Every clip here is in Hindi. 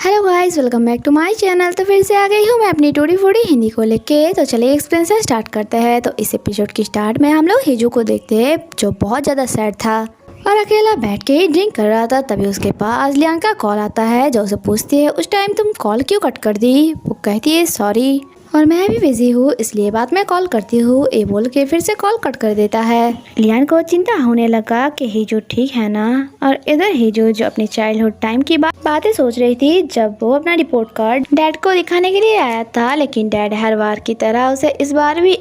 Hello guys, welcome back to my channel. तो फिर से आ गई हूँ मैं अपनी टूडी फूडी हिंदी को लेके। तो चलिए एक्सप्लेनेशन स्टार्ट करते हैं। तो इस एपिसोड की स्टार्ट में हम लोग हिजू को देखते हैं, जो बहुत ज़्यादा सैड था और अकेला बैठ के ही ड्रिंक कर रहा था। तभी उसके पास लियान का कॉल आता है, जो उसे पूछती है उस टाइम तुम कॉल क्यों कट कर दी। वो कहती है सॉरी और मैं भी बिजी हूँ, इसलिए बाद में कॉल करती हूँ, ये बोल के फिर से कॉल कट कर देता है। लियान को चिंता होने लगा कि हिजू ठीक है ना। और इधर हिजू जो अपनी चाइल्डहुड टाइम की बातें सोच रही थी, जब वो अपना रिपोर्ट कार्ड डैड को दिखाने के लिए आया था, लेकिन डैड हर बार की तरह उसे इस बार भी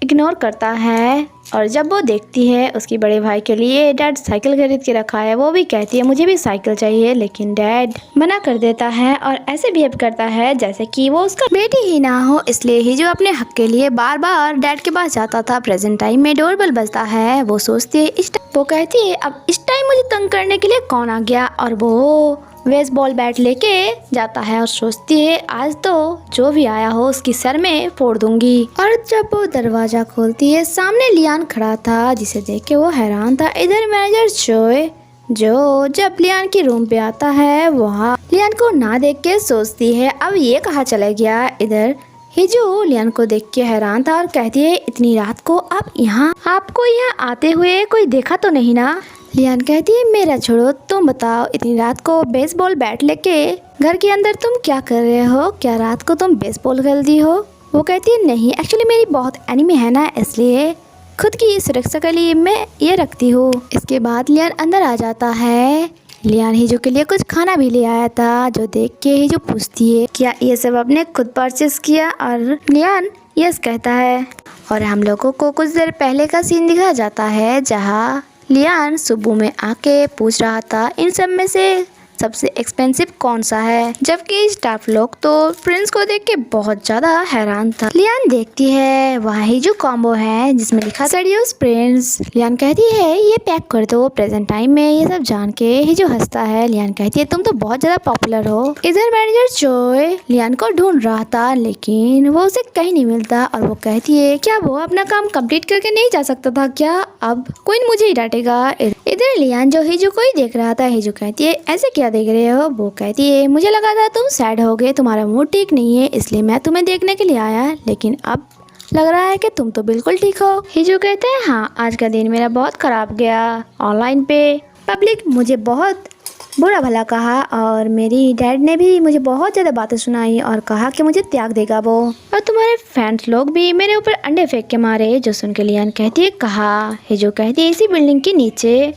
इग्नोर करता है। और जब वो देखती है उसकी बड़े भाई के लिए डैड साइकिल खरीद के रखा है, वो भी कहती है मुझे भी साइकिल चाहिए, लेकिन डैड मना कर देता है और ऐसे बिहेव करता है जैसे कि वो उसका बेटी ही ना हो। इसलिए ही जो अपने हक के लिए बार बार डैड के पास जाता था। प्रेजेंट टाइम में डोरबेल बजता है, वो सोचती है वो कहती है अब इस टाइम मुझे तंग करने के लिए कौन आ गया। और वो बेसबॉल बैट लेके जाता है और सोचती है आज तो जो भी आया हो उसकी सर में फोड़ दूंगी। और जब वो दरवाजा खोलती है, सामने लियान खड़ा था, जिसे देख के वो हैरान था। इधर मैनेजर चोय जो जब लियान के रूम पे आता है, वहाँ लियान को ना देख के सोचती है अब ये कहाँ चला गया। इधर हिजू लियान को देख के हैरान था और कहती है इतनी रात को आपको यहाँ आते हुए कोई देखा तो नहीं ना। लियान कहती है मेरा छोड़ो, तुम बताओ इतनी रात को बेसबॉल बैट लेके घर के अंदर तुम क्या कर रहे हो, क्या रात को तुम बेसबॉल खेलती हो। वो कहती है नहीं, एक्चुअली मेरी बहुत एनिमी है ना, इसलिए खुद की सुरक्षा के लिए मैं ये रखती हूँ। इसके बाद लियान अंदर आ जाता है। लियान हिजू के लिए कुछ खाना भी ले आया था, जो देख के हिजू पूछती है क्या ये सब आपने खुद परचेस किया। और लियान यस कहता है। और हम लोगों को कुछ देर पहले का सीन दिखाया जाता है, जहाँ लियान सुबह में आके पूछ रहा था इन सब में से सबसे एक्सपेंसिव कौन सा है, जबकि स्टाफ लोग तो प्रिंस को देख के बहुत ज्यादा हैरान था। लियान देखती है वहाँ ही जो कॉम्बो है जिसमें लिखा सडियोस प्रिंस। लियान कहती है ये पैक कर दो। प्रेजेंट टाइम में ये सब जान के ही जो हंसता है। लियान कहती है तुम तो बहुत ज्यादा पॉपुलर हो। इधर मैनेजर चोय लियान को ढूंढ रहा था, लेकिन वो उसे कहीं नहीं मिलता। और वो कहती है क्या वो अपना काम कंप्लीट करके नहीं जा सकता था क्या, अब कोई मुझे ही डांटेगा। इधर लियान जो हिजू को ही देख रहा था। हिजू कहती है ऐसे क्या देख रहे हो। वो कहती है मुझे लगा था तुम सैड हो गए, तुम्हारा मूड ठीक नहीं है, इसलिए मैं तुम्हें देखने के लिए आया, लेकिन अब लग रहा है कि तुम तो बिल्कुल ठीक हो। हिजू कहते हैं हाँ, आज का दिन मेरा बहुत खराब गया। ऑनलाइन पे पब्लिक मुझे बहुत बुरा भला कहा और मेरी डैड ने भी मुझे बहुत ज़्यादा बातें सुनाई और कहा कि मुझे त्याग देगा वो। और तुम्हारे फैंस लोग भी मेरे ऊपर अंडे फेंक के मारे। जो सुन के लियान कहती है कहा। हिजू कहती है इसी बिल्डिंग के नीचे।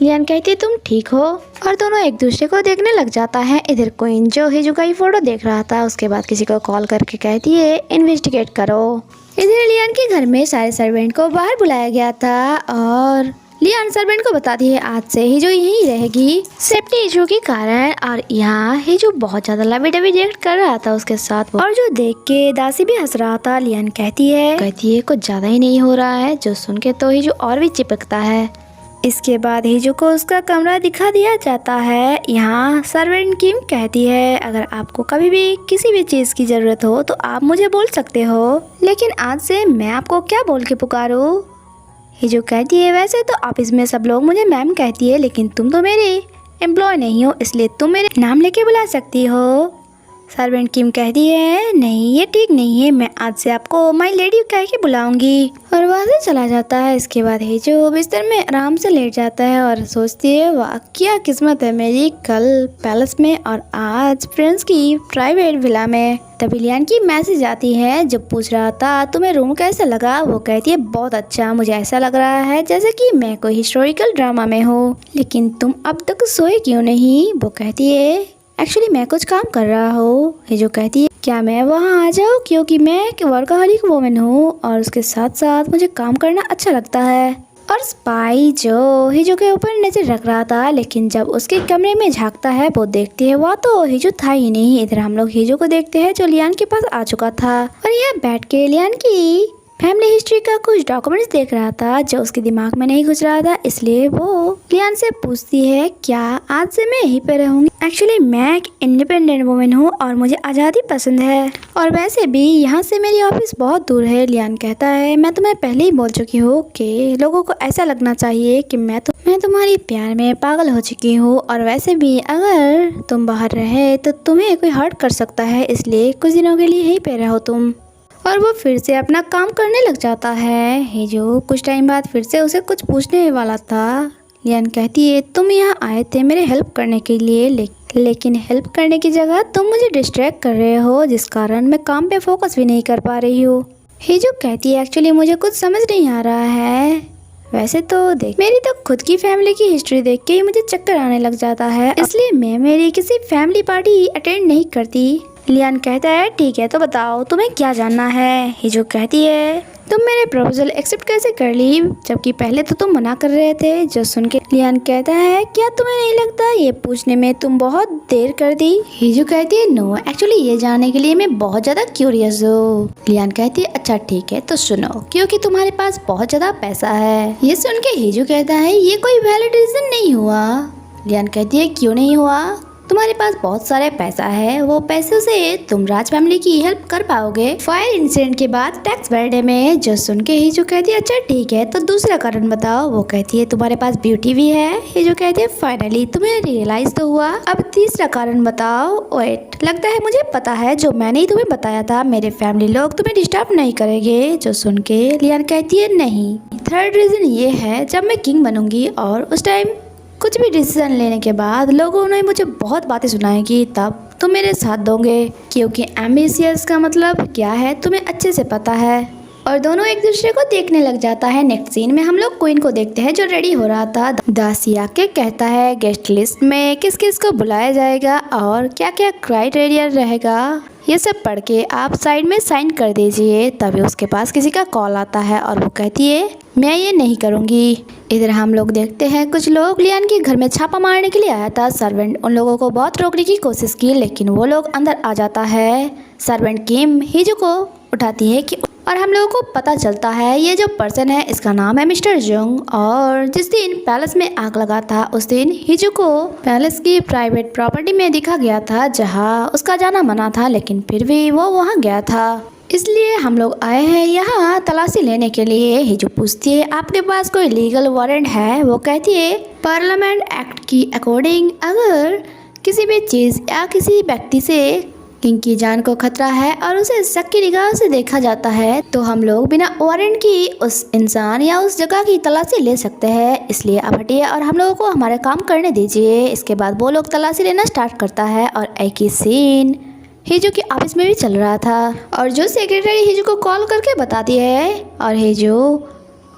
लियान कहती है तुम ठीक हो। और दोनों एक दूसरे को देखने लग जाता है। इधर क्वीन जो हिजू का ही फोटो देख रहा था, उसके बाद किसी को कॉल करके कहती है इन्वेस्टिगेट करो। इधर लियान के घर में सारे सर्वेंट को बाहर बुलाया गया था और लियान सर्वेंट को बताती है आज से हिजू यहीं रहेगी सेफ्टी इशू के कारण। और यहाँ हिजू बहुत ज्यादा लवी डबी रिएक्ट कर रहा था उसके साथ, और जो देख के दासी भी हंस रहा था। लियान कहती है कुछ ज्यादा ही नहीं हो रहा है, जो सुन के तो हिजू और भी चिपकता है। इसके बाद हिजू को उसका कमरा दिखा दिया जाता है। यहाँ सर्वेंट किम कहती है अगर आपको कभी भी किसी भी चीज़ की ज़रूरत हो तो आप मुझे बोल सकते हो, लेकिन आज से मैं आपको क्या बोल के पुकारूं। हिजू कहती है वैसे तो ऑफिस में सब लोग मुझे मैम कहती है, लेकिन तुम तो मेरी एम्प्लॉय नहीं हो, इसलिए तुम मेरे नाम लेके बुला सकती हो। सर्वेंट किम कहती है नहीं ये ठीक नहीं है, मैं आज से आपको माई लेडी कह के बुलाऊंगी। और वहाँ से चला जाता है। इसके बाद हिजू बिस्तर में आराम से लेट जाता है और सोचती है वाह क्या किस्मत है मेरी, कल पैलेस में और आज फ्रेंड्स की प्राइवेट विला में। तभी लियान की मैसेज आती है जो पूछ रहा था तुम्हें रूम कैसा लगा। वो कहती है बहुत अच्छा, मुझे ऐसा लग रहा है जैसे कि मैं कोई हिस्टोरिकल ड्रामा में हूँ, लेकिन तुम अब तक सोए क्यों नहीं। वो कहती है एक्चुअली मैं कुछ काम कर रहा हूँ। हिजू कहती है क्या मैं वहाँ आ जाऊँ, क्योंकि मैं एक वर्कहॉलिक वुमन हूँ और उसके साथ साथ मुझे काम करना अच्छा लगता है। और स्पाई जो हिजू के ऊपर नजर रख रहा था, लेकिन जब उसके कमरे में झांकता है वो देखती है वहाँ तो हिजू था ही नहीं। इधर हम लोग हिजू को देखते हैं जो लियान के पास आ चुका था और यहाँ बैठ के लियान की फैमिली हिस्ट्री का कुछ डॉक्यूमेंट्स देख रहा था जो उसके दिमाग में नहीं घुस रहा था, इसलिए वो लियान से पूछती है क्या आज से मैं यहीं पे रहूंगी। एक्चुअली मैं एक इंडिपेंडेंट वुमेन हूँ और मुझे आज़ादी पसंद है, और वैसे भी यहाँ से मेरी ऑफिस बहुत दूर है। लियान कहता है मैं तुम्हें पहले ही बोल चुकी हूँ कि लोगों को ऐसा लगना चाहिए कि मैं तुम्हारी प्यार में पागल हो चुकी हूँ, और वैसे भी अगर तुम बाहर रहे तो तुम्हें कोई हर्ट कर सकता है, इसलिए कुछ दिनों के लिए यहीं पे रहो तुम। और वो फिर से अपना काम करने लग जाता है। हिजू कुछ टाइम बाद फिर से उसे कुछ पूछने वाला था। लियान कहती है तुम यहाँ आए थे मेरे हेल्प करने के लिए, लेकिन हेल्प करने की जगह तुम मुझे डिस्ट्रैक्ट कर रहे हो, जिस कारण मैं काम पे फोकस भी नहीं कर पा रही हूँ। हिजू कहती है एक्चुअली मुझे कुछ समझ नहीं आ रहा है। वैसे तो देख, मेरी तो खुद की फैमिली की हिस्ट्री देख के ही मुझे चक्कर आने लग जाता है, इसलिए मैं मेरी किसी फैमिली पार्टी अटेंड नहीं करती। लियान कहता है ठीक है तो बताओ तुम्हें क्या जानना है। हिजू कहती है तुम मेरे प्रपोजल एक्सेप्ट कैसे कर ली, जबकि पहले तो तुम मना कर रहे थे। जो सुन के लियान कहता है क्या तुम्हें नहीं लगता ये पूछने में तुम बहुत देर कर दी। हिजू कहती है नो, एक्चुअली ये जानने के लिए मैं बहुत ज्यादा क्यूरियस हूँ। लियान कहती है अच्छा ठीक है तो सुनो, क्योंकि तुम्हारे पास बहुत ज्यादा पैसा है। ये सुन के हिजू कहता है ये कोई वैलिड रीजन नहीं हुआ। लियान कहती है क्यों नहीं हुआ, तुम्हारे पास बहुत सारे पैसा है, वो पैसों से तुम राज फैमिली की हेल्प कर पाओगे। फायर इंसिडेंट के बाद टैक्स बर्थडे में जो सुन के हिजू कहती है अच्छा ठीक है तो दूसरा कारण बताओ। वो कहती है तुम्हारे पास ब्यूटी भी है। हिजू कहती है फाइनली तुम्हें रियलाइज तो हुआ, अब तीसरा कारण बताओ। वेट, लगता है मुझे पता है, जो मैंने ही तुम्हें बताया था, मेरे फैमिली लोग तुम्हें डिस्टर्ब नहीं करेंगे। जो सुन के लियान कहती है नहीं, थर्ड रीजन ये है जब मैं किंग बनूंगी और उस टाइम कुछ भी डिसीजन लेने के बाद लोगों ने मुझे बहुत बातें सुनाएगी, तब तुम मेरे साथ दोगे, क्योंकि एम्बिशियस का मतलब क्या है तुम्हें अच्छे से पता है। और दोनों एक दूसरे को देखने लग जाता है। नेक्स्ट सीन में हम लोग क्वीन को देखते हैं जो रेडी हो रहा था। दासिया के कहता है गेस्ट लिस्ट में किस किस को बुलाया जाएगा और क्या क्या क्राइटेरिया रहेगा, ये सब पढ़ के आप साइड में साइन कर दीजिए। तभी उसके पास किसी का कॉल आता है और वो कहती है मैं ये नहीं करूँगी। इधर हम लोग देखते हैं कुछ लोग लियान के घर में छापा मारने के लिए आया था। सर्वेंट उन लोगों को बहुत रोकने की कोशिश की, लेकिन वो लोग अंदर आ जाता है। सर्वेंट किम हिजू को उठाती है कि और हम लोगों को पता चलता है ये जो पर्सन है इसका नाम है मिस्टर जुंग, और जिस दिन पैलेस में आग लगा था उस दिन हिजू को पैलेस की प्राइवेट प्रॉपर्टी में दिखा गया था जहां उसका जाना मना था, लेकिन फिर भी वो वहां गया था। इसलिए हम लोग आए हैं यहाँ तलाशी लेने के लिए। हिजू पूछती है आपके पास कोई लीगल वारंट है। वो कहती है पार्लियामेंट एक्ट की अकॉर्डिंग अगर किसी भी चीज़ या किसी व्यक्ति से किंग की जान को खतरा है और उसे शक की निगाह से देखा जाता है तो हम लोग बिना वारंट की उस इंसान या उस जगह की तलाशी ले सकते हैं। इसलिए आप हटिए और हम लोगों को हमारे काम करने दीजिए। इसके बाद वो लोग तलाशी लेना स्टार्ट करता है और एक ही सीन हिजू के ऑफिस में भी चल रहा था, और जो सेक्रेटरी हिजू को कॉल करके बताती है और हिजू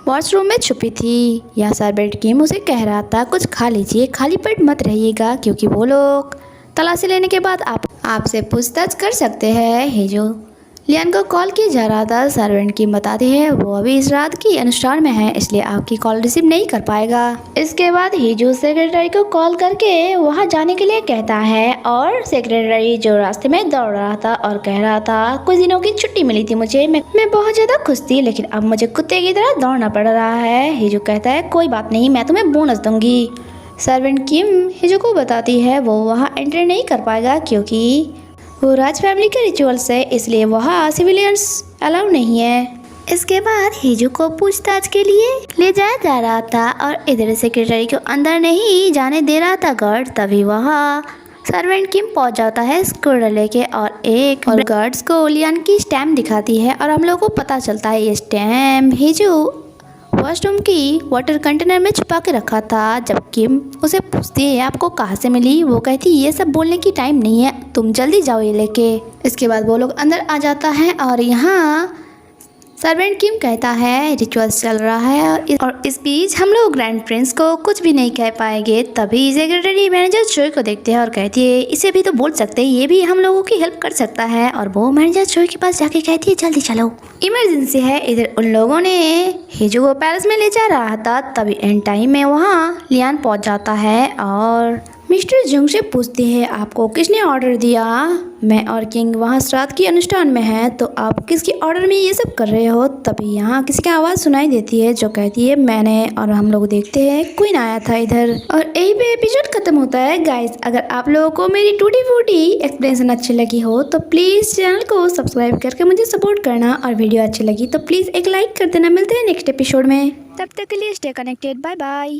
वॉशरूम में छुपी थी। यहाँ सर्वेंट किम उसे कह रहा था कुछ खा लीजिए, खाली पेट मत रहिएगा, क्योंकि वो लोग तलाशी लेने के बाद आपसे पूछताछ कर सकते हैं। हिजू लियान को कॉल किया जा रहा था। सर्वेंट की बताती है वो अभी इस रात की अनुष्ठान में है, इसलिए आपकी कॉल रिसीव नहीं कर पाएगा। इसके बाद हिजू सेक्रेटरी को कॉल करके वहां जाने के लिए कहता है, और सेक्रेटरी जो रास्ते में दौड़ रहा था और कह रहा था कुछ दिनों की छुट्टी मिली थी मुझे, मैं बहुत ज्यादा खुश थी, लेकिन अब मुझे कुत्ते की तरह दौड़ना पड़ रहा है। हिजू कहता है कोई बात नहीं, मैं तुम्हें बोनस दूंगी। सर्वेंट किम हिजू को बताती है वो वहाँ एंटर नहीं कर पाएगा क्योंकि वो राज फैमिली के रिचुअल्स है, इसलिए वहाँ सिविलियंस अलाउ नहीं है। इसके बाद हिजू को पूछताछ के लिए ले जाया जा रहा था और इधर सेक्रेटरी को अंदर नहीं जाने दे रहा था गार्ड। तभी वहाँ सर्वेंट किम पहुंच जाता है स्कूटर लेके और गार्ड्स को लियान की स्टैम्प दिखाती है और हम लोग को पता चलता है ये स्टैम्प हिजू वॉशरूम की वाटर कंटेनर में छुपा के रखा था। जब किम उसे पूछती है आपको कहाँ से मिली, वो कहती ये सब बोलने की टाइम नहीं है, तुम जल्दी जाओ ये लेके। इसके बाद वो लोग अंदर आ जाता है और यहाँ सर्वेंट किम कहता है रिचुअल्स चल रहा है और इस बीच हम लोग ग्रैंड प्रिंस को कुछ भी नहीं कह पाएंगे। तभी सेक्रेटरी मैनेजर चोई को देखते हैं और कहती है इसे भी तो बोल सकते हैं, ये भी हम लोगों की हेल्प कर सकता है। और वो मैनेजर चोई के पास जाके कहती है जल्दी चलो, इमरजेंसी है। इधर उन लोगों ने हिजू को पैलेस में ले जा रहा था। तभी एंड टाइम में वहाँ लियान पहुँच जाता है और मिस्टर जंग से पूछती है आपको किसने ऑर्डर दिया। मैं और किंग वहाँ श्राद्ध की अनुष्ठान में है, तो आप किसकी ऑर्डर में ये सब कर रहे हो। तभी यहाँ किसी की आवाज़ सुनाई देती है जो कहती है मैंने, और हम लोग देखते हैं क्वीन आया था इधर। और यही पे एपिसोड खत्म होता है गाइस। अगर आप लोगों को मेरी टूटी फूटी एक्सप्लेनेशन अच्छी लगी हो तो प्लीज़ चैनल को सब्सक्राइब करके मुझे सपोर्ट करना, और वीडियो अच्छी लगी तो प्लीज़ एक लाइक कर देना। मिलते हैं नेक्स्ट एपिसोड में, तब तक के लिए स्टे कनेक्टेड, बाय बाय।